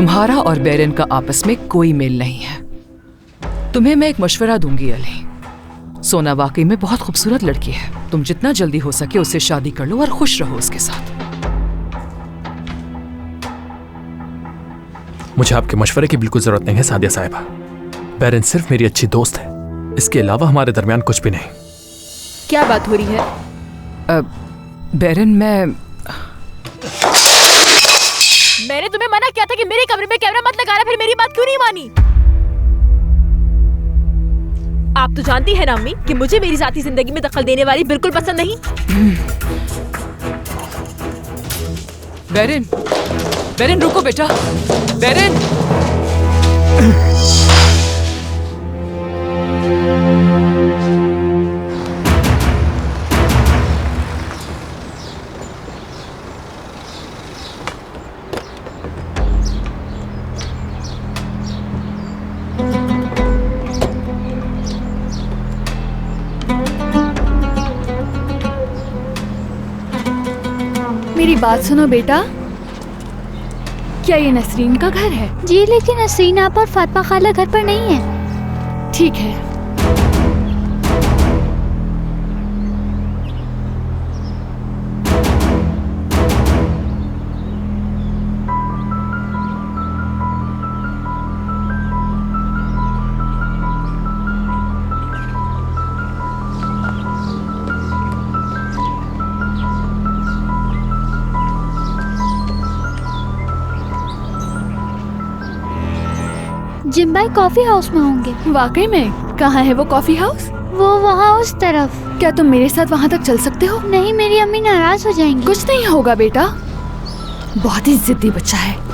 तुम्हारा और बेरन का आपस में कोई मेल नहीं है। तुम्हें मैं एक मशवरा दूंगी अली। सोना वाकई में बहुत खूबसूरत लड़की है। तुम जितना जल्दी हो सके उससे शादी कर लो और खुश रहो उसके साथ। मुझे आपके मशवरे की बिल्कुल जरूरत नहीं है सादिया साहिबा। बेरन सिर्फ मेरी अच्छी दोस्त है, इसके अलावा हमारे दरमियान कुछ भी नहीं। क्या बात हो रही है? बेरन, मैंने तुम्हें मना किया था कि मेरे कमरे में कैमरा मत लगाना, फिर मेरी बात क्यों नहीं मानी? आप तो जानती है ना अम्मी कि मुझे मेरी जाती जिंदगी में दखल देने वाली बिल्कुल पसंद नहीं। बेरन, बेरन रुको बेटा, बेरन। मेरी बात सुनो बेटा, क्या ये नसरीन का घर है? जी, लेकिन नसरीन आप और फातिमा खाला घर पर नहीं है। ठीक है। जिम भाई कॉफी हाउस में होंगे। वाकई में? कहाँ है वो कॉफी हाउस? वो वहाँ उस तरफ। क्या तुम मेरे साथ वहाँ तक चल सकते हो? नहीं, मेरी अम्मी नाराज हो जाएंगी। कुछ नहीं होगा बेटा, बहुत ही जिद्दी बच्चा है।